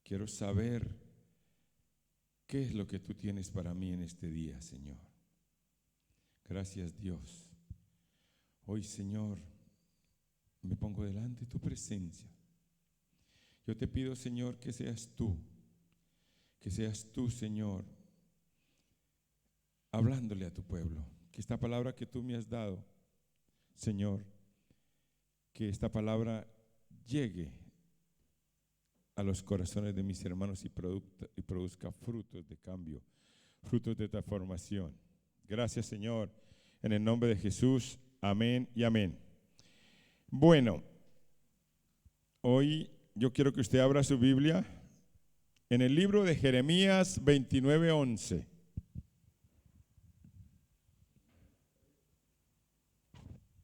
Quiero saber qué es lo que tú tienes para mí en este día, Señor. Gracias, Dios. Hoy, Señor, me pongo delante de tu presencia. Yo te pido, Señor, que seas tú, Señor, hablándole a tu pueblo. Que esta palabra que tú me has dado, Señor, que esta palabra llegue a los corazones de mis hermanos y produzca frutos de cambio, frutos de transformación. Gracias, Señor, en el nombre de Jesús. Amén y amén. Bueno, hoy yo quiero que usted abra su Biblia en el libro de Jeremías 29:11.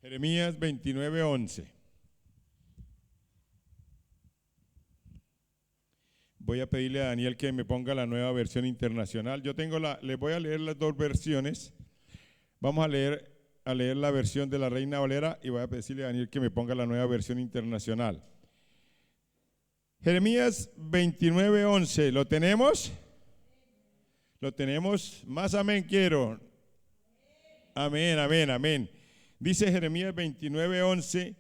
Jeremías 29:11. Voy a pedirle a Daniel que me ponga la nueva versión internacional. Yo tengo les voy a leer las dos versiones. Vamos a leer la versión de la Reina Valera y voy a pedirle a Daniel que me ponga la nueva versión internacional. Jeremías 29:11, ¿lo tenemos? ¿Lo tenemos? Más amén quiero. Amén, amén, amén. Dice Jeremías 29:11,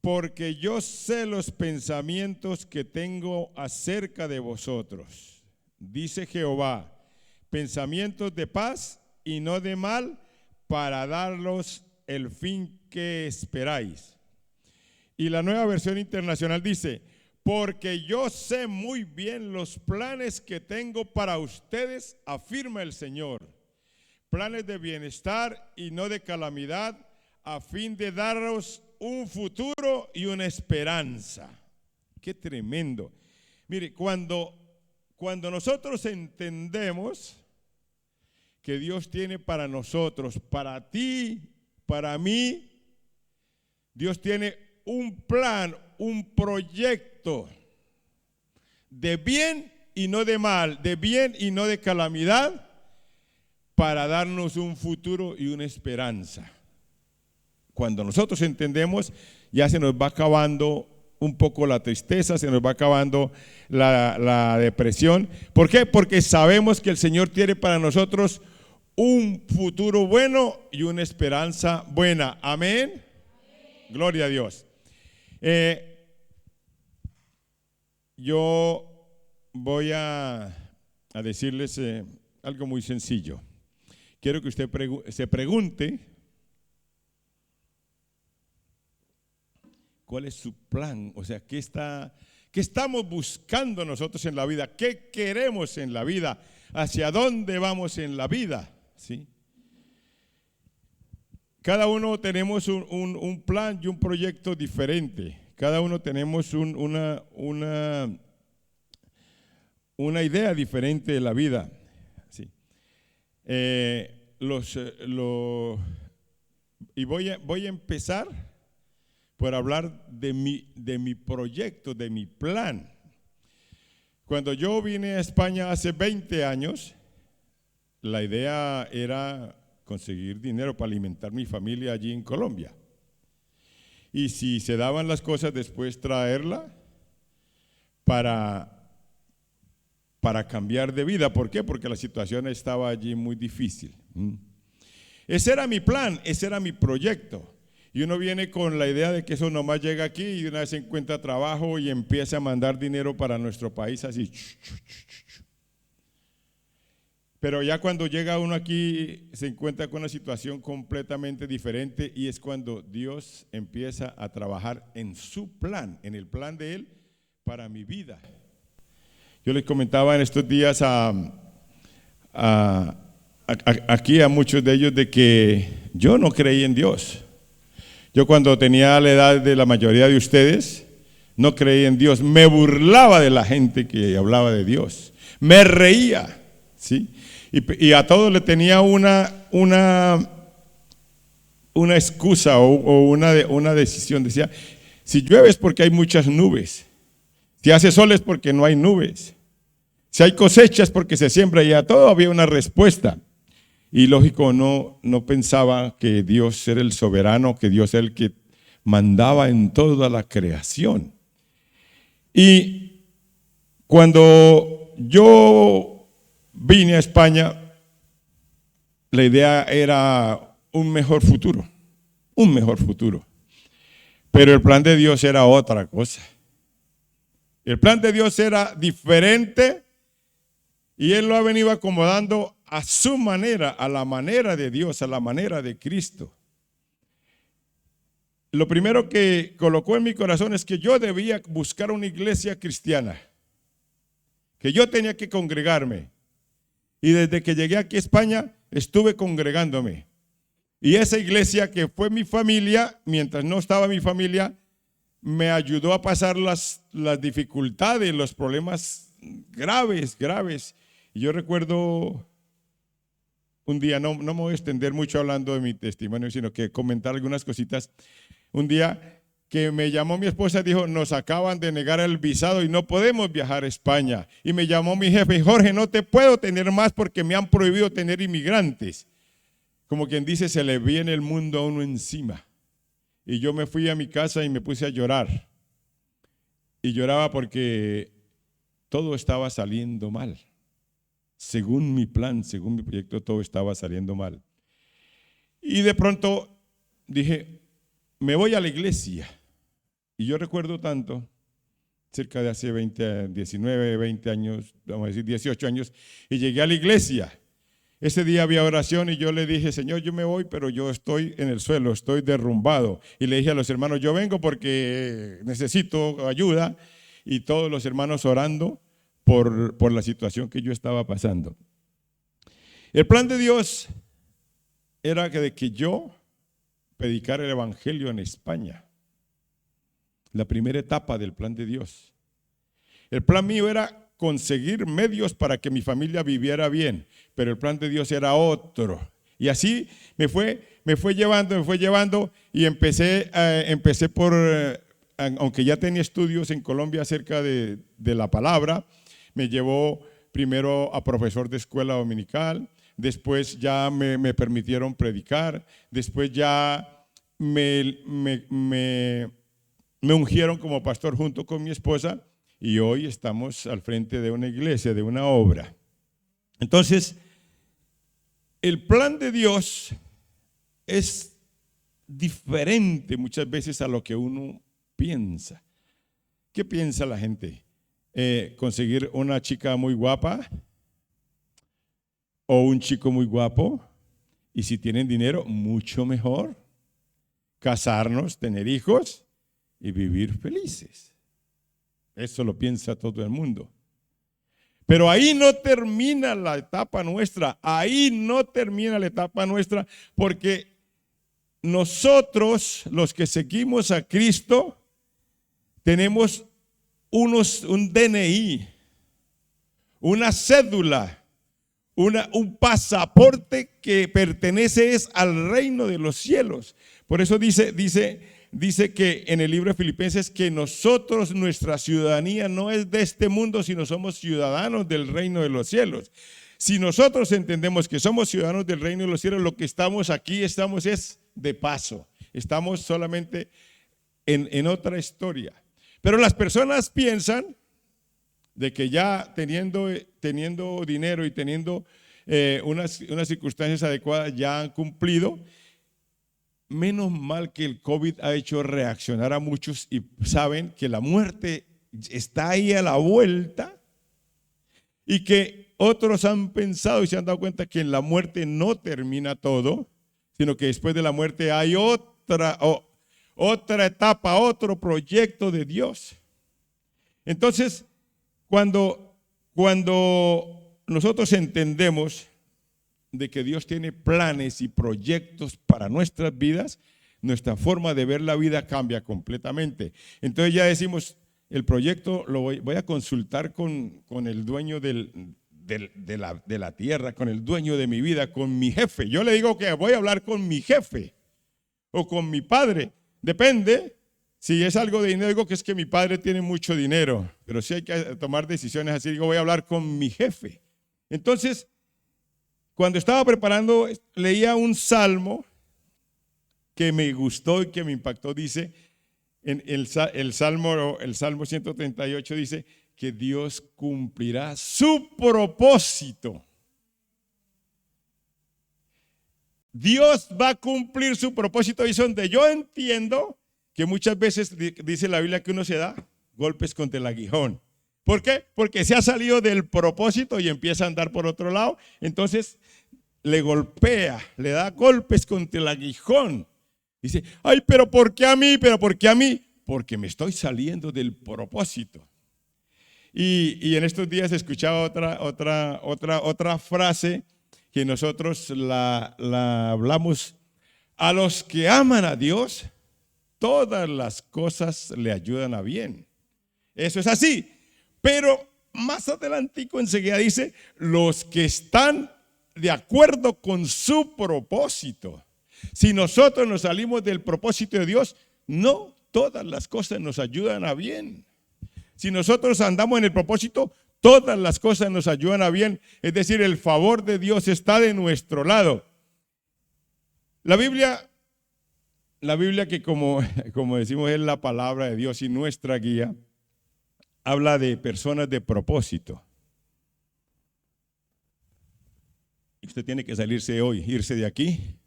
porque yo sé los pensamientos que tengo acerca de vosotros, dice Jehová, pensamientos de paz y no de mal, para daros el fin que esperáis. Y la nueva versión internacional dice, porque yo sé muy bien los planes que tengo para ustedes, afirma el Señor, planes de bienestar y no de calamidad, a fin de daros un futuro y una esperanza. Qué tremendo. Mire, cuando nosotros entendemos que Dios tiene para nosotros, para ti, para mí, Dios tiene un plan, un proyecto de bien y no de mal, de bien y no de calamidad, para darnos un futuro y una esperanza. Cuando nosotros entendemos, ya se nos va acabando un poco la tristeza, se nos va acabando la depresión. ¿Por qué? Porque sabemos que el Señor tiene para nosotros un futuro bueno y una esperanza buena. Amén. Amén. Gloria a Dios. Yo voy a decirles algo muy sencillo. Quiero que usted se pregunte cuál es su plan, o sea, qué estamos buscando nosotros en la vida, qué queremos en la vida, hacia dónde vamos en la vida, ¿sí? Cada uno tenemos un plan y un proyecto diferente, cada uno tenemos una idea diferente de la vida, ¿sí? Y voy a empezar por hablar de mi proyecto, de mi plan. Cuando yo vine a España hace 20 años, la idea era conseguir dinero para alimentar mi familia allí en Colombia. Y si se daban las cosas, después traerla para cambiar de vida. ¿Por qué? Porque la situación estaba allí muy difícil. Ese era mi plan, ese era mi proyecto. Y uno viene con la idea de que eso nomás llega aquí y una vez encuentra trabajo y empieza a mandar dinero para nuestro país así. Pero ya cuando llega uno aquí se encuentra con una situación completamente diferente y es cuando Dios empieza a trabajar en su plan, en el plan de Él para mi vida. Yo les comentaba en estos días aquí a muchos de ellos de que yo no creí en Dios. Yo cuando tenía la edad de la mayoría de ustedes, no creí en Dios. Me burlaba de la gente que hablaba de Dios. Me reía, ¿sí? Y a todos le tenía una excusa o una decisión. Decía, si llueve es porque hay muchas nubes. Si hace sol es porque no hay nubes. Si hay cosechas porque se siembra, y a todo había una respuesta. Y lógico, no pensaba que Dios era el soberano, que Dios era el que mandaba en toda la creación. Y Cuando yo vine a España, la idea era un mejor futuro, un mejor futuro. Pero el plan de Dios era otra cosa. El plan de Dios era diferente y Él lo ha venido acomodando a su manera, a la manera de Dios, a la manera de Cristo. Lo primero que colocó en mi corazón es que yo debía buscar una iglesia cristiana, que yo tenía que congregarme. Y desde que llegué aquí a España, estuve congregándome. Y esa iglesia que fue mi familia, mientras no estaba mi familia, me ayudó a pasar las dificultades, los problemas graves. Y yo recuerdo un día, no me voy a extender mucho hablando de mi testimonio, sino que comentar algunas cositas. Un día que me llamó mi esposa, dijo, nos acaban de negar el visado y no podemos viajar a España. Y me llamó mi jefe, Jorge, no te puedo tener más porque me han prohibido tener inmigrantes. Como quien dice, se le viene el mundo a uno encima. Y yo me fui a mi casa y me puse a llorar. Y lloraba porque todo estaba saliendo mal. Según mi plan, según mi proyecto, todo estaba saliendo mal. Y de pronto dije, me voy a la iglesia. Y yo recuerdo tanto, cerca de hace 19, 20 años, vamos a decir 18 años, y llegué a la iglesia. Ese día había oración y yo le dije, Señor, yo me voy, pero yo estoy en el suelo, estoy derrumbado. Y le dije a los hermanos, yo vengo porque necesito ayuda. Y todos los hermanos orando por la situación que yo estaba pasando. El plan de Dios era de que yo predicara el evangelio en España. La primera etapa del plan de Dios. El plan mío era conseguir medios para que mi familia viviera bien, pero el plan de Dios era otro. Y así me fue llevando y empecé por, aunque ya tenía estudios en Colombia acerca de la palabra, me llevó primero a profesor de escuela dominical, después ya me permitieron predicar, después ya me ungieron como pastor junto con mi esposa. Y hoy estamos al frente de una iglesia, de una obra. Entonces, el plan de Dios es diferente muchas veces a lo que uno piensa. ¿Qué piensa la gente? ¿Conseguir una chica muy guapa? ¿O un chico muy guapo? Y si tienen dinero, mucho mejor. Casarnos, tener hijos y vivir felices. Eso lo piensa todo el mundo. Pero ahí no termina la etapa nuestra. Ahí no termina la etapa nuestra porque nosotros, los que seguimos a Cristo, tenemos un DNI, una cédula, un pasaporte que pertenece al reino de los cielos. Por eso dice que en el libro de Filipenses que nosotros, nuestra ciudadanía no es de este mundo, sino somos ciudadanos del reino de los cielos. Si nosotros entendemos que somos ciudadanos del reino de los cielos, lo que estamos aquí, es de paso. Estamos solamente en otra historia. Pero las personas piensan de que ya teniendo dinero y teniendo unas circunstancias adecuadas ya han cumplido. Menos mal que el COVID ha hecho reaccionar a muchos y saben que la muerte está ahí a la vuelta y que otros han pensado y se han dado cuenta que en la muerte no termina todo, sino que después de la muerte hay otra etapa, otro proyecto de Dios. Entonces, cuando nosotros entendemos de que Dios tiene planes y proyectos para nuestras vidas, nuestra forma de ver la vida cambia completamente. Entonces ya decimos, el proyecto lo voy a consultar con el dueño de la tierra, con el dueño de mi vida, con mi jefe. Yo le digo que voy a hablar con mi jefe o con mi padre. Depende. Si es algo de dinero, digo que es que mi padre tiene mucho dinero. Pero si hay que tomar decisiones así, digo voy a hablar con mi jefe. Entonces, cuando estaba preparando, leía un salmo que me gustó y que me impactó. Dice, en el Salmo 138 dice que Dios cumplirá su propósito. Dios va a cumplir su propósito, y es donde yo entiendo que muchas veces dice la Biblia que uno se da golpes contra el aguijón. ¿Por qué? Porque se ha salido del propósito y empieza a andar por otro lado. Entonces le golpea, le da golpes contra el aguijón. Dice, ay, pero ¿por qué a mí? ¿Pero por qué a mí? Porque me estoy saliendo del propósito. Y en estos días escuchaba otra frase que nosotros la hablamos. A los que aman a Dios, todas las cosas le ayudan a bien. Eso es así. Pero más adelantico enseguida dice, los que están de acuerdo con su propósito. Si nosotros nos salimos del propósito de Dios, no todas las cosas nos ayudan a bien. Si nosotros andamos en el propósito, todas las cosas nos ayudan a bien. Es decir, el favor de Dios está de nuestro lado. La Biblia que como decimos es la palabra de Dios y nuestra guía, habla de personas de propósito. Usted tiene que salirse hoy, irse de aquí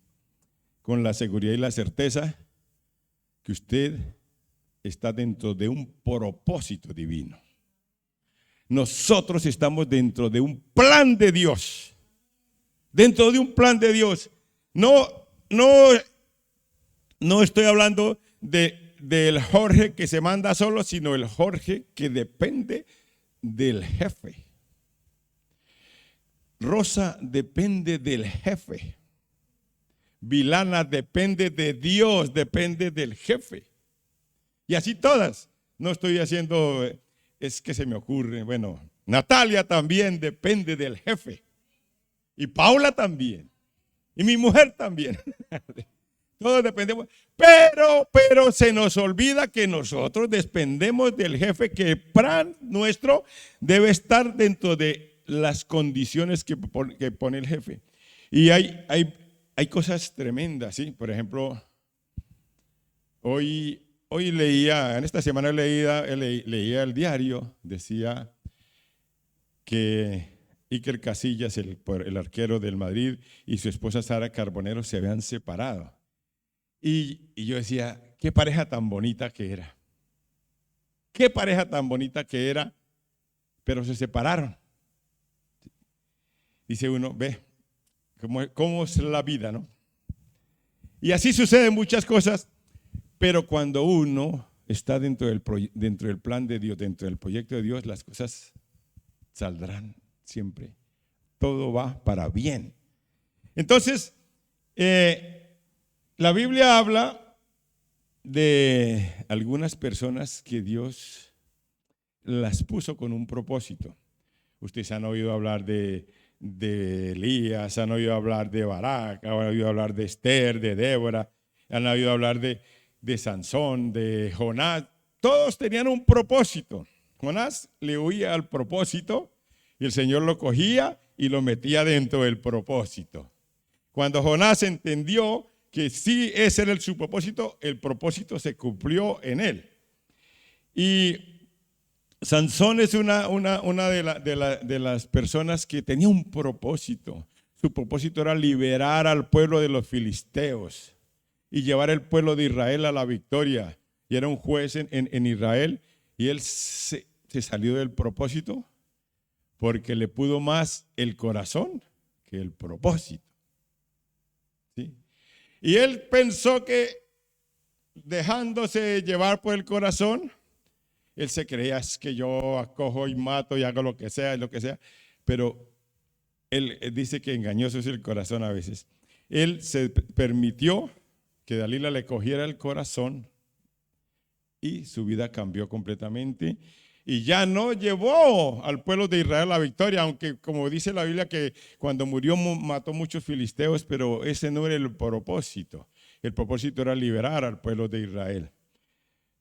con la seguridad y la certeza que usted está dentro de un propósito divino. Nosotros estamos dentro de un plan de Dios. Dentro de un plan de Dios. No estoy hablando del Jorge que se manda solo, sino el Jorge que depende del jefe. Rosa depende del jefe. Vilana depende de Dios, depende del jefe. Y así todas. No estoy haciendo, es que se me ocurre. Bueno, Natalia también depende del jefe. Y Paula también. Y mi mujer también. Todos dependemos. Pero se nos olvida que nosotros dependemos del jefe, que el plan nuestro debe estar dentro de las condiciones que pone el jefe. Y hay cosas tremendas, ¿sí? Por ejemplo, hoy leía, en esta semana leía el diario, decía que Iker Casillas, el arquero del Madrid, y su esposa Sara Carbonero se habían separado. Y yo decía, qué pareja tan bonita que era. Qué pareja tan bonita que era, pero se separaron. Dice uno, ve, cómo es la vida, ¿no? Y así suceden muchas cosas, pero cuando uno está dentro del plan de Dios, dentro del proyecto de Dios, las cosas saldrán siempre. Todo va para bien. Entonces, la Biblia habla de algunas personas que Dios las puso con un propósito. Ustedes han oído hablar de Elías, han oído hablar de Barak, han oído hablar de Esther, de Débora, han oído hablar de Sansón, de Jonás. Todos tenían un propósito. Jonás le huía al propósito y el Señor lo cogía y lo metía dentro del propósito. Cuando Jonás entendió que sí ese era su propósito, el propósito se cumplió en él. Y Sansón es una de las personas que tenía un propósito. Su propósito era liberar al pueblo de los filisteos y llevar el pueblo de Israel a la victoria. Y era un juez en Israel, y él se salió del propósito porque le pudo más el corazón que el propósito. ¿Sí? Y él pensó que dejándose llevar por el corazón, él se creía, es que yo acojo y mato y hago lo que sea, pero él dice que engañoso es el corazón a veces. Él se permitió que Dalila le cogiera el corazón y su vida cambió completamente. Y ya no llevó al pueblo de Israel la victoria, aunque como dice la Biblia que cuando murió mató muchos filisteos, pero ese no era el propósito. El propósito era liberar al pueblo de Israel.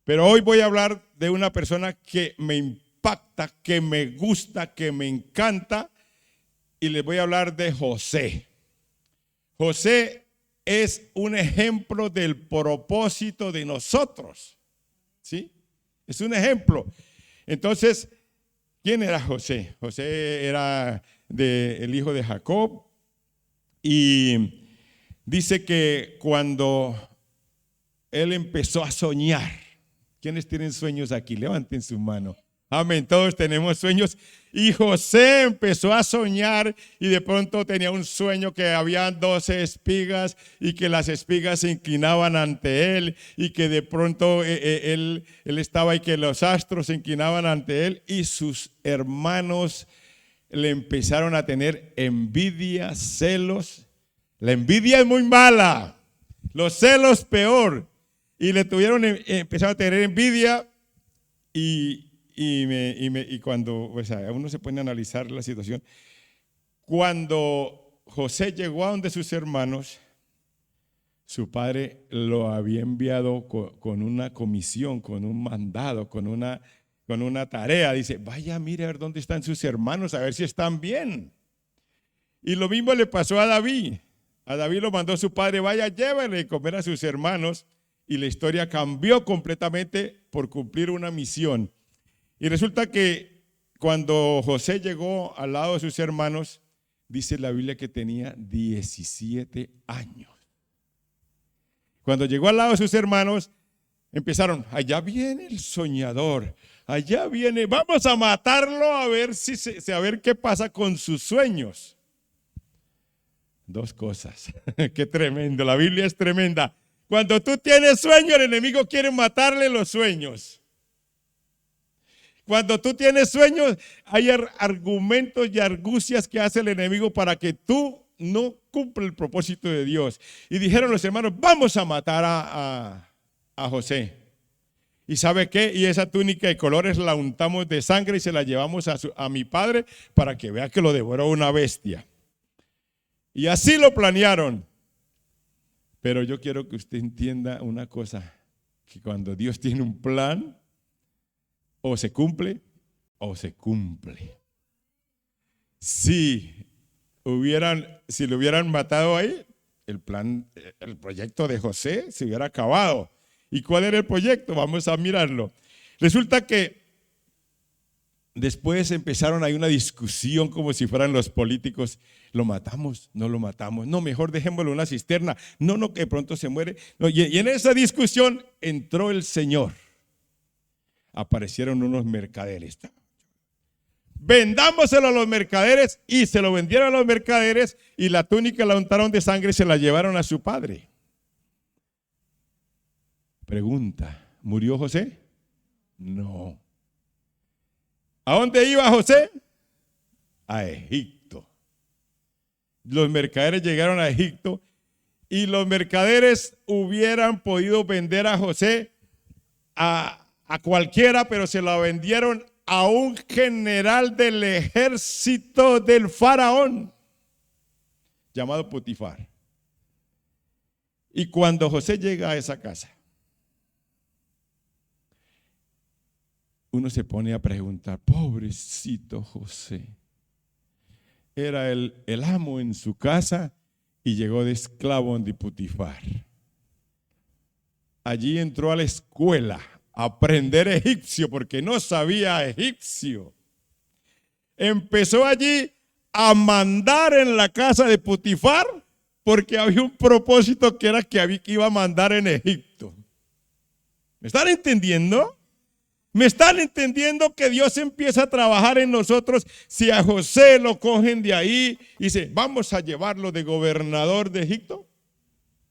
Pero hoy voy a hablar de una persona que me impacta, que me gusta, que me encanta, y les voy a hablar de José. José es un ejemplo del propósito de nosotros, ¿sí? Es un ejemplo. Entonces, ¿Quién era José? José era el hijo de Jacob y dice que cuando él empezó a soñar, ¿quiénes tienen sueños aquí? Levanten su mano. Amén, todos tenemos sueños. Y José empezó a soñar y de pronto tenía un sueño que habían 12 espigas y que las espigas se inclinaban ante él y que de pronto él estaba y que los astros se inclinaban ante él y sus hermanos le empezaron a tener envidia, celos. La envidia es muy mala, los celos peor. Y le empezaron a tener envidia y cuando uno se pone a analizar la situación, cuando José llegó a donde sus hermanos, su padre lo había enviado con una comisión, con un mandado, con una tarea. Dice, vaya, mire a ver dónde están sus hermanos, a ver si están bien. Y lo mismo le pasó a David. A David lo mandó su padre, vaya, llévele a comer a sus hermanos. Y la historia cambió completamente por cumplir una misión. Y resulta que cuando José llegó al lado de sus hermanos, dice la Biblia que tenía 17 años. Cuando llegó al lado de sus hermanos, empezaron, allá viene el soñador, allá viene, vamos a matarlo a ver a ver qué pasa con sus sueños. Dos cosas, qué tremendo, la Biblia es tremenda. Cuando tú tienes sueño, el enemigo quiere matarle los sueños. Cuando tú tienes sueños, hay argumentos y argucias que hace el enemigo para que tú no cumpla el propósito de Dios. Y dijeron los hermanos, vamos a matar a José. ¿Y sabe qué? Y esa túnica de colores la untamos de sangre y se la llevamos a mi padre para que vea que lo devoró una bestia. Y así lo planearon. Pero yo quiero que usted entienda una cosa, que cuando Dios tiene un plan, o se cumple o se cumple. Si lo hubieran matado ahí, el proyecto de José se hubiera acabado. ¿Y cuál era el proyecto? Vamos a mirarlo. Resulta que después empezaron ahí una discusión como si fueran los políticos. ¿Lo matamos? ¿No lo matamos? No, mejor dejémoslo en una cisterna. No, que de pronto se muere. No, y en esa discusión entró el Señor. Aparecieron unos mercaderes. Vendámoselo a los mercaderes y se lo vendieron a los mercaderes y la túnica la untaron de sangre y se la llevaron a su padre. Pregunta, ¿murió José? No. ¿A dónde iba José? A Egipto. Los mercaderes llegaron a Egipto y los mercaderes hubieran podido vender a José a cualquiera, pero se lo vendieron a un general del ejército del faraón llamado Potifar. Y cuando José llega a esa casa, uno se pone a preguntar, pobrecito José, era el amo en su casa y llegó de esclavo de Potifar. Allí entró a la escuela a aprender egipcio porque no sabía egipcio. Empezó allí a mandar en la casa de Potifar porque había un propósito que era que iba a mandar en Egipto. ¿Me están entendiendo? ¿Me están entendiendo que Dios empieza a trabajar en nosotros? Si a José lo cogen de ahí y dice, vamos a llevarlo de gobernador de Egipto,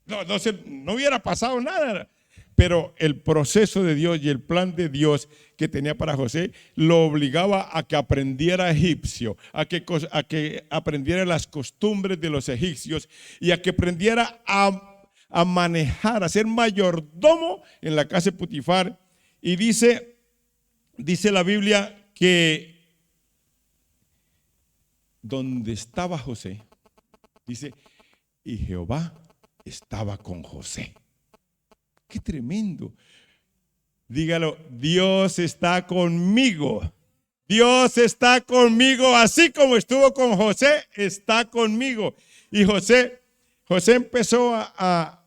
no hubiera pasado nada. Pero el proceso de Dios y el plan de Dios que tenía para José lo obligaba a que aprendiera egipcio, a que aprendiera las costumbres de los egipcios y a que aprendiera a manejar, a ser mayordomo en la casa de Potifar. Y dice la Biblia que donde estaba José, dice, y Jehová estaba con José. ¡Qué tremendo! Dígalo, Dios está conmigo. Dios está conmigo, así como estuvo con José, está conmigo. Y José empezó a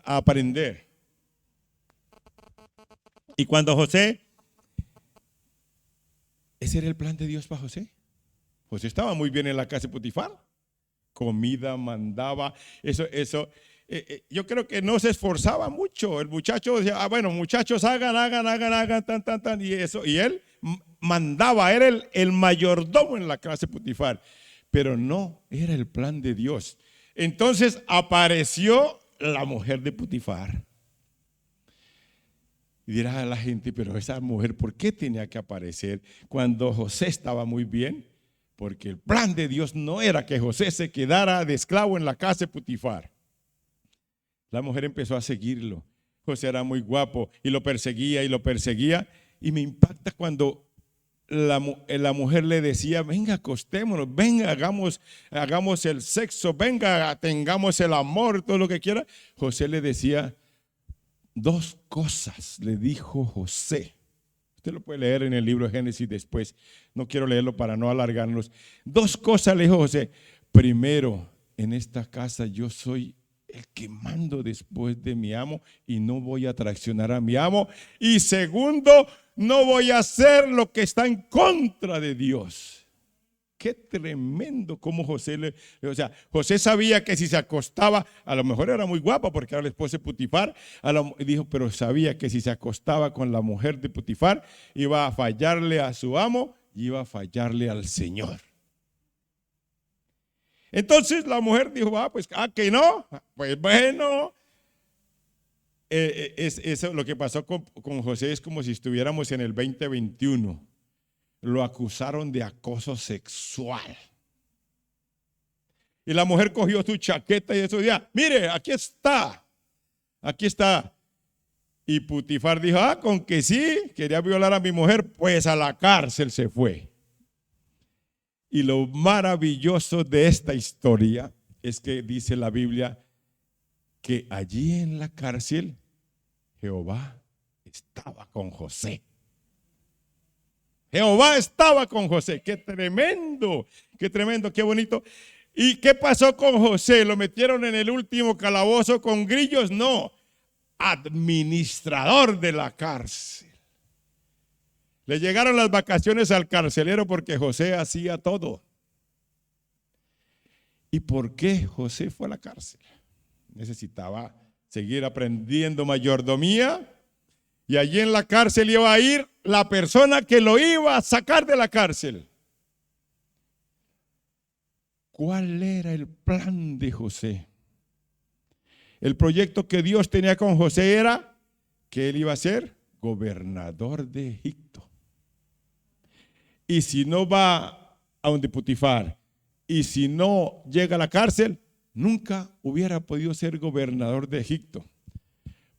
aprender. Y cuando José Ese era el plan de Dios para José. José estaba muy bien en la casa de Potifar. Comida mandaba, yo creo que no se esforzaba mucho. El muchacho decía, bueno, muchachos, hagan, tan, y eso. Y él mandaba, era el mayordomo en la casa de Potifar. Pero no era el plan de Dios. Entonces apareció la mujer de Potifar. Y dirá a la gente, pero esa mujer, ¿por qué tenía que aparecer cuando José estaba muy bien? Porque el plan de Dios no era que José se quedara de esclavo en la casa de Potifar. La mujer empezó a seguirlo. José era muy guapo y lo perseguía. Y me impacta cuando la mujer le decía, venga, acostémonos, venga, hagamos el sexo, venga, tengamos el amor, todo lo que quiera. José le decía, dos cosas le dijo José. Usted lo puede leer en el libro de Génesis después. No quiero leerlo para no alargarnos. Dos cosas le dijo José. Primero, en esta casa yo soy el que mando después de mi amo y no voy a traicionar a mi amo. Y segundo, no voy a hacer lo que está en contra de Dios. Qué tremendo como José José sabía que si se acostaba, a lo mejor era muy guapa porque era la esposa de Potifar, dijo, pero sabía que si se acostaba con la mujer de Potifar, iba a fallarle a su amo y iba a fallarle al Señor. Entonces la mujer dijo, pues, que no, pues bueno. Eso, lo que pasó con José es como si estuviéramos en el 2021. Lo acusaron de acoso sexual. Y la mujer cogió su chaqueta y eso decía, mire, aquí está. Y Potifar dijo, con que sí, quería violar a mi mujer, pues a la cárcel se fue. Y lo maravilloso de esta historia es que dice la Biblia que allí en la cárcel Jehová estaba con José. Jehová estaba con José. Qué tremendo, qué bonito. ¿Y qué pasó con José? ¿Lo metieron en el último calabozo con grillos? No, administrador de la cárcel. Le llegaron las vacaciones al carcelero porque José hacía todo. ¿Y por qué José fue a la cárcel? Necesitaba seguir aprendiendo mayordomía. Y allí en la cárcel iba a ir la persona que lo iba a sacar de la cárcel. ¿Cuál era el plan de José? El proyecto que Dios tenía con José era que él iba a ser gobernador de Egipto. Y si no va a donde Potifar, y si no llega a la cárcel, nunca hubiera podido ser gobernador de Egipto.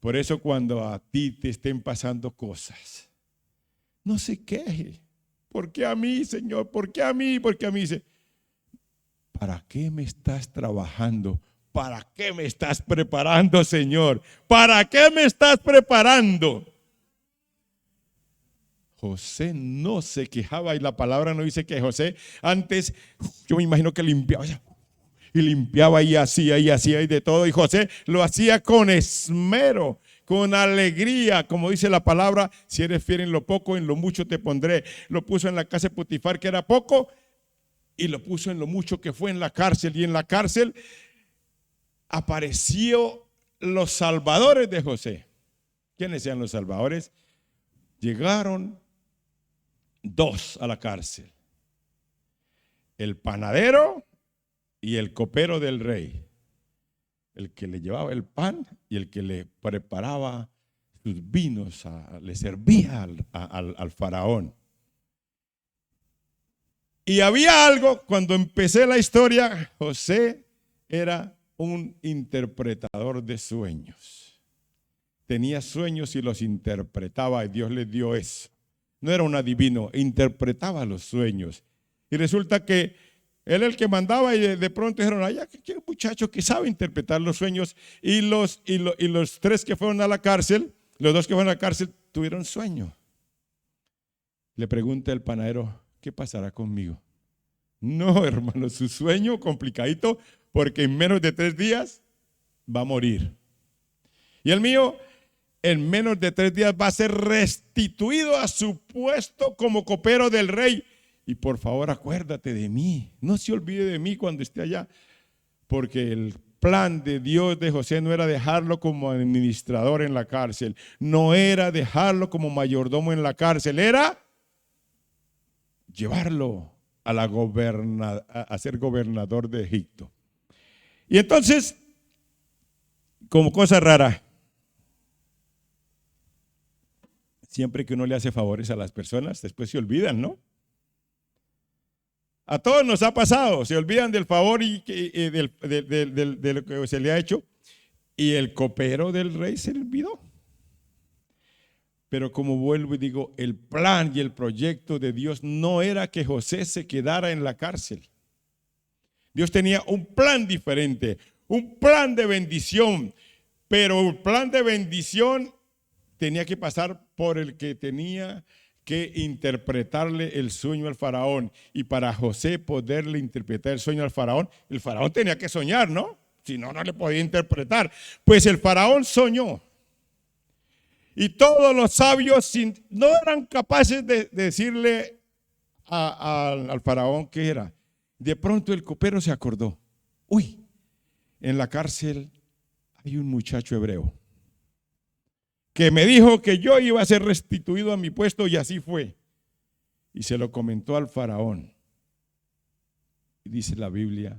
Por eso cuando a ti te estén pasando cosas, no se queje. ¿Por qué a mí, Señor? ¿Por qué a mí? ¿Por qué a mí? Dice, ¿para qué me estás trabajando? ¿Para qué me estás preparando, Señor? ¿Para qué me estás preparando? José no se quejaba y la palabra no dice que José antes, yo me imagino que limpiaba y hacía y de todo. Y José lo hacía con esmero, con alegría, como dice la palabra, si eres fiel en lo poco, en lo mucho te pondré. Lo puso en la casa de Potifar, que era poco, y lo puso en lo mucho que fue en la cárcel. Y en la cárcel apareció los salvadores de José. ¿Quiénes eran los salvadores? Llegaron dos a la cárcel: el panadero y el copero del rey, el que le llevaba el pan y el que le preparaba sus vinos, le servía al faraón. Y había algo, cuando empecé la historia, José era un interpretador de sueños. Tenía sueños y los interpretaba, y Dios le dio eso. No era un adivino, interpretaba los sueños. Y resulta que él el que mandaba, y de pronto dijeron, ay, qué muchacho que sabe interpretar los sueños. Y los tres que fueron a la cárcel, los dos que fueron a la cárcel, tuvieron sueño. Le pregunta el panadero, ¿qué pasará conmigo? No, hermano, su sueño complicadito, porque en menos de 3 días va a morir. Y el mío, en menos de 3 días va a ser restituido a su puesto como copero del rey. Y por favor, acuérdate de mí. No se olvide de mí cuando esté allá. Porque el plan de Dios de José no era dejarlo como administrador en la cárcel. No era dejarlo como mayordomo en la cárcel. Era llevarlo a ser gobernador de Egipto. Y entonces, como cosa rara, siempre que uno le hace favores a las personas, después se olvidan, ¿no? A todos nos ha pasado, se olvidan del favor de lo que se le ha hecho, y el copero del rey se le olvidó. Pero como vuelvo y digo, el plan y el proyecto de Dios no era que José se quedara en la cárcel. Dios tenía un plan diferente, un plan de bendición, pero el plan de bendición tenía que pasar por el que tenía que interpretarle el sueño al faraón. Y para José poderle interpretar el sueño al faraón, el faraón tenía que soñar, ¿no? Si no, no le podía interpretar. Pues el faraón soñó. Y todos los sabios no eran capaces de decirle al faraón qué era. De pronto el copero se acordó. Uy, en la cárcel hay un muchacho hebreo que me dijo que yo iba a ser restituido a mi puesto, y así fue. Y se lo comentó al faraón. Y dice la Biblia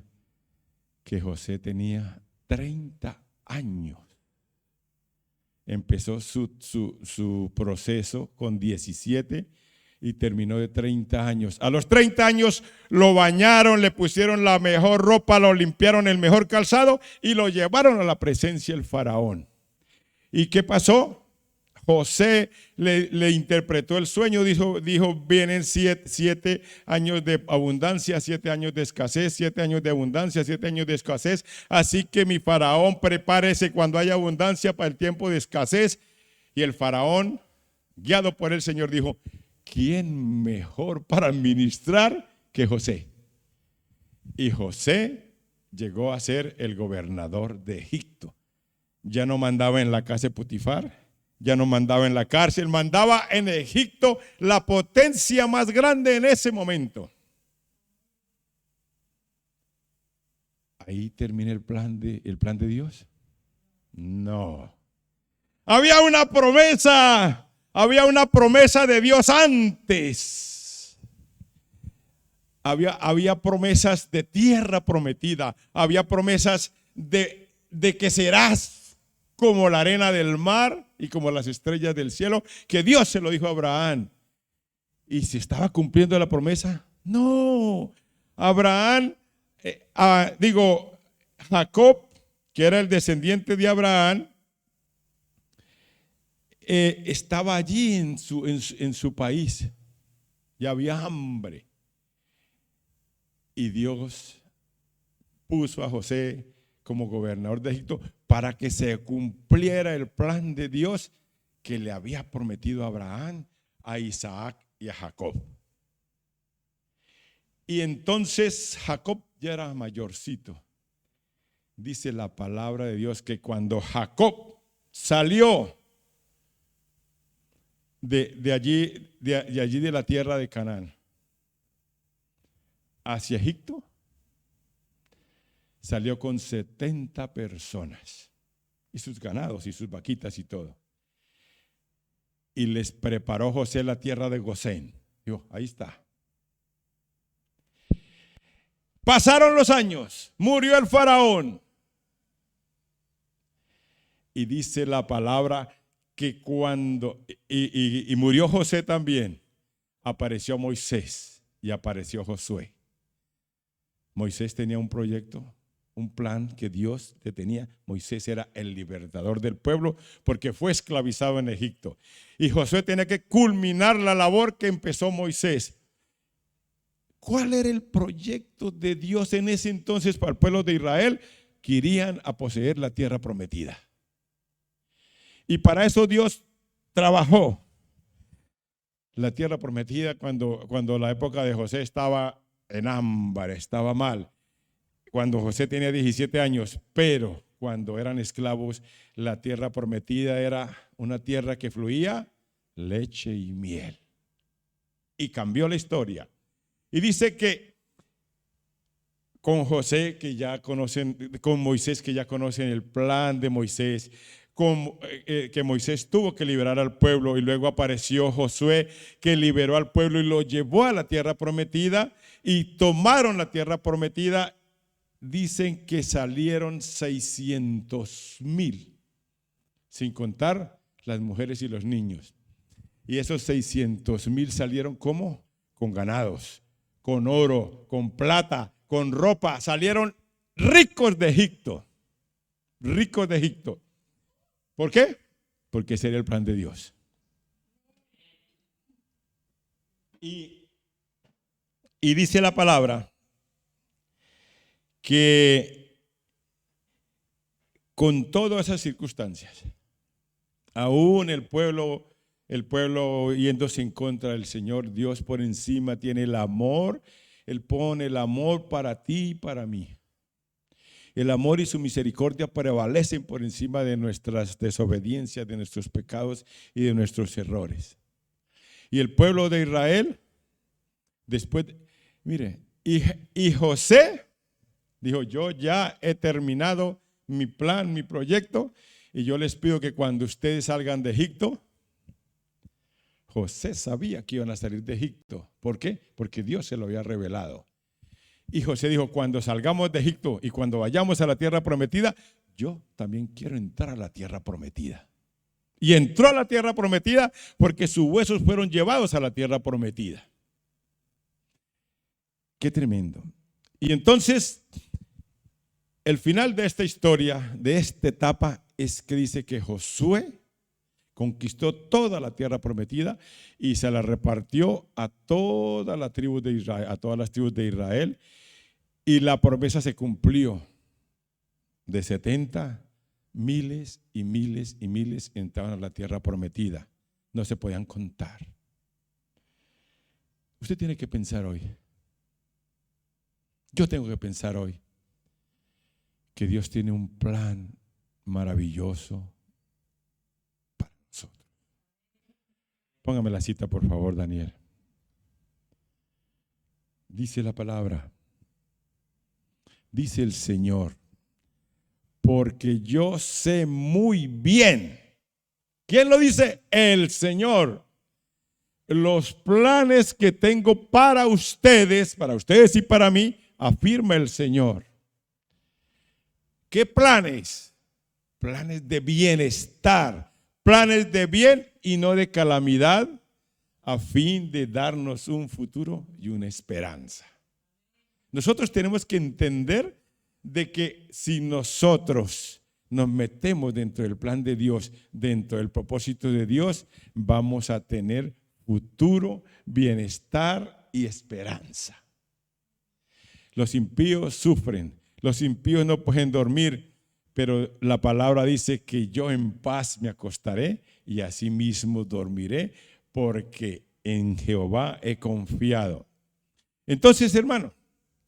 que José tenía 30 años. Empezó su proceso con 17 y terminó de 30 años. A los 30 años lo bañaron, le pusieron la mejor ropa, lo limpiaron el mejor calzado y lo llevaron a la presencia del faraón. ¿Y qué pasó? José le interpretó el sueño, dijo vienen 7 años de abundancia, 7 años de escasez, 7 años de abundancia, 7 años de escasez. Así que mi faraón, prepárese cuando haya abundancia para el tiempo de escasez. Y el faraón, guiado por el Señor, dijo, ¿quién mejor para administrar que José? Y José llegó a ser el gobernador de Egipto. Ya no mandaba en la casa de Potifar, ya no mandaba en la cárcel, mandaba en Egipto, la potencia más grande en ese momento. ¿Ahí termina el plan de Dios? No. Había una promesa de Dios antes. Había promesas de tierra prometida, había promesas de que serás como la arena del mar y como las estrellas del cielo, que Dios se lo dijo a Abraham. ¿Y se estaba cumpliendo la promesa? No. Jacob, que era el descendiente de Abraham, estaba allí en su país y había hambre. Y Dios puso a José como gobernador de Egipto para que se cumpliera el plan de Dios que le había prometido a Abraham, a Isaac y a Jacob. Y entonces Jacob ya era mayorcito. Dice la palabra de Dios que cuando Jacob salió de allí de la tierra de Canaán hacia Egipto, salió con 70 personas y sus ganados y sus vaquitas y todo. Y les preparó José la tierra de Gosén. Dijo, ahí está. Pasaron los años, murió el faraón. Y dice la palabra que cuando, y murió José también, apareció Moisés y apareció Josué. Moisés tenía un proyecto, un plan que Dios le tenía. Moisés era el libertador del pueblo porque fue esclavizado en Egipto. Y Josué tenía que culminar la labor que empezó Moisés. ¿Cuál era el proyecto de Dios en ese entonces para el pueblo de Israel? Que irían a poseer la tierra prometida. Y para eso Dios trabajó la tierra prometida cuando la época de José estaba en ámbar, estaba mal. Cuando José tenía 17 años, pero cuando eran esclavos, la tierra prometida era una tierra que fluía leche y miel. Y cambió la historia. Y dice que con José, que ya conocen, con Moisés, que ya conocen el plan de Moisés, que Moisés tuvo que liberar al pueblo, y luego apareció Josué, que liberó al pueblo y lo llevó a la tierra prometida, y tomaron la tierra prometida. Dicen que salieron 600,000, sin contar las mujeres y los niños. Y esos 600,000 salieron ¿cómo? Con ganados, con oro, con plata, con ropa. Salieron ricos de Egipto. Ricos de Egipto. ¿Por qué? Porque ese era el plan de Dios. Y dice la palabra que con todas esas circunstancias, aún el pueblo yéndose en contra del Señor, Dios por encima tiene el amor. Él pone el amor para ti y para mí. El amor y su misericordia prevalecen por encima de nuestras desobediencias, de nuestros pecados y de nuestros errores. Y el pueblo de Israel, después, mire, y José dijo: yo ya he terminado mi plan, mi proyecto, y yo les pido que cuando ustedes salgan de Egipto. José sabía que iban a salir de Egipto. ¿Por qué? Porque Dios se lo había revelado. Y José dijo: cuando salgamos de Egipto y cuando vayamos a la tierra prometida, yo también quiero entrar a la tierra prometida. Y entró a la tierra prometida porque sus huesos fueron llevados a la tierra prometida. Qué tremendo. Y entonces, el final de esta historia, de esta etapa, es que dice que Josué conquistó toda la tierra prometida y se la repartió a toda la tribu de Israel, a todas las tribus de Israel, y la promesa se cumplió. De 70, miles y miles y miles entraban a la tierra prometida. No se podían contar. Usted tiene que pensar hoy. Yo tengo que pensar hoy que Dios tiene un plan maravilloso para nosotros. Póngame la cita, por favor, Daniel. Dice la palabra, dice el Señor: porque yo sé muy bien. ¿Quién lo dice? El Señor. Los planes que tengo para ustedes y para mí, afirma el Señor. ¿Qué planes? Planes de bienestar, planes de bien y no de calamidad, a fin de darnos un futuro y una esperanza. Nosotros tenemos que entender de que si nosotros nos metemos dentro del plan de Dios, dentro del propósito de Dios, vamos a tener futuro, bienestar y esperanza. Los impíos sufren, los impíos no pueden dormir, pero la palabra dice que yo en paz me acostaré y asimismo dormiré, porque en Jehová he confiado. Entonces, hermano,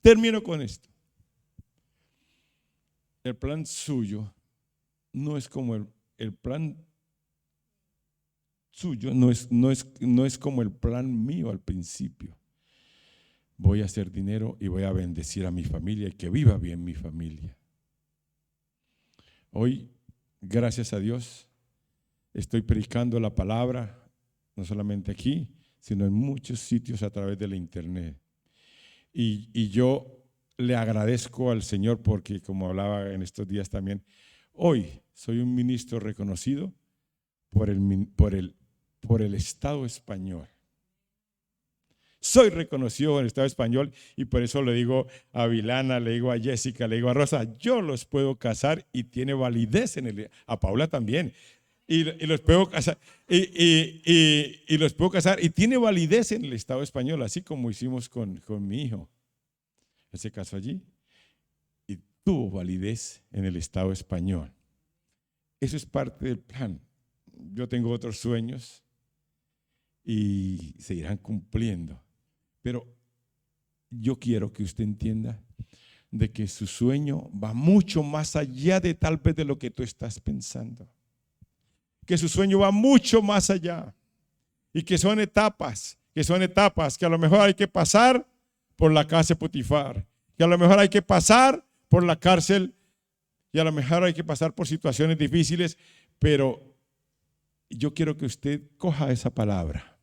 termino con esto. El plan suyo no es como el plan suyo, no es como el plan mío al principio. Voy a hacer dinero y voy a bendecir a mi familia y que viva bien mi familia. Hoy, gracias a Dios, estoy predicando la palabra, no solamente aquí, sino en muchos sitios a través de la internet. Y yo le agradezco al Señor porque, como hablaba en estos días también, hoy soy un ministro reconocido por el Estado español. Soy reconocido en el Estado español y por eso le digo a Vilana, le digo a Jessica, le digo a Rosa: yo los puedo casar y tiene validez a Paula también. Y los puedo casar y los puedo casar y tiene validez en el Estado español, así como hicimos con mi hijo. Él se casó allí y tuvo validez en el Estado español. Eso es parte del plan. Yo tengo otros sueños y se irán cumpliendo. Pero yo quiero que usted entienda, de que su sueño va mucho más allá de tal vez de lo que tú estás pensando. Que su sueño va mucho más allá. Y que son etapas, que a lo mejor hay que pasar por la casa de Potifar, que a lo mejor hay que pasar por la cárcel y a lo mejor hay que pasar por situaciones difíciles, pero yo quiero que usted coja esa palabra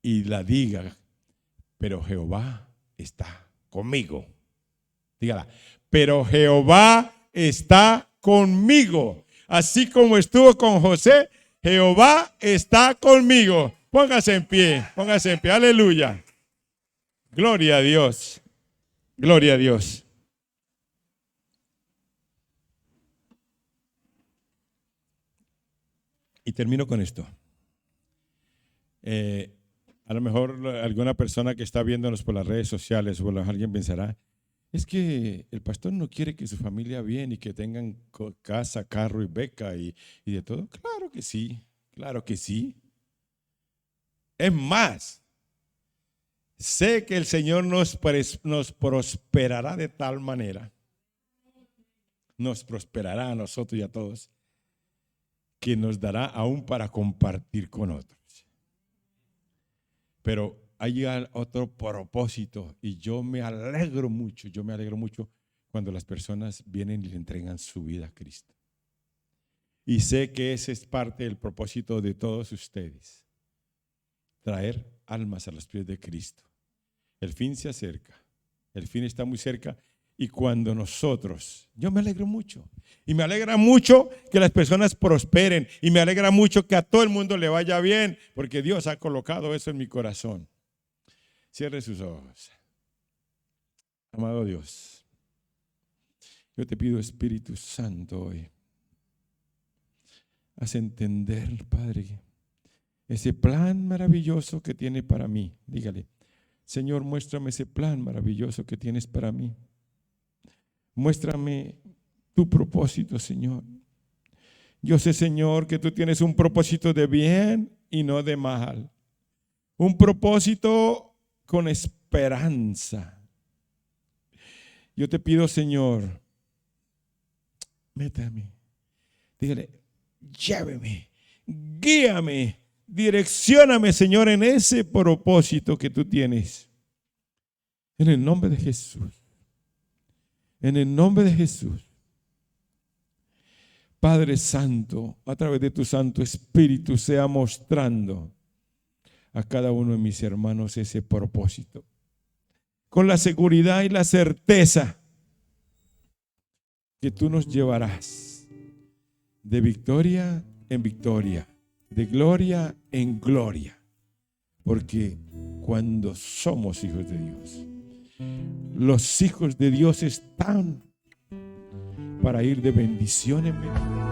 y la diga, pero Jehová está conmigo. Dígala, pero Jehová está conmigo. Así como estuvo con José, Jehová está conmigo. Póngase en pie, aleluya. Gloria a Dios, gloria a Dios. Y termino con esto. A lo mejor alguna persona que está viéndonos por las redes sociales o alguien pensará, es que el pastor no quiere que su familia bien y que tengan casa, carro y beca y de todo. Claro que sí, claro que sí. Es más, sé que el Señor nos prosperará de tal manera, nos prosperará a nosotros y a todos, que nos dará aún para compartir con otros. Pero hay otro propósito y yo me alegro mucho cuando las personas vienen y le entregan su vida a Cristo. Y sé que ese es parte del propósito de todos ustedes, traer almas a los pies de Cristo. El fin se acerca, el fin está muy cerca y cuando nosotros, yo me alegro mucho y me alegra mucho que las personas prosperen y me alegra mucho que a todo el mundo le vaya bien porque Dios ha colocado eso en mi corazón. Cierre sus ojos. Amado Dios, yo te pido, Espíritu Santo, hoy, haz entender, Padre, ese plan maravilloso que tiene para mí. Dígale, Señor, muéstrame ese plan maravilloso que tienes para mí. Muéstrame tu propósito, Señor. Yo sé, Señor, que tú tienes un propósito de bien y no de mal. Un propósito con esperanza. Yo te pido, Señor, métame. Dígale, lléveme, guíame, direccióname, Señor, en ese propósito que tú tienes. En el nombre de Jesús. En el nombre de Jesús. Padre Santo, a través de tu Santo Espíritu, sea mostrando a cada uno de mis hermanos ese propósito. Con la seguridad y la certeza que tú nos llevarás de victoria en victoria, de gloria en gloria. Porque cuando somos hijos de Dios, los hijos de Dios están para ir de bendición en bendición.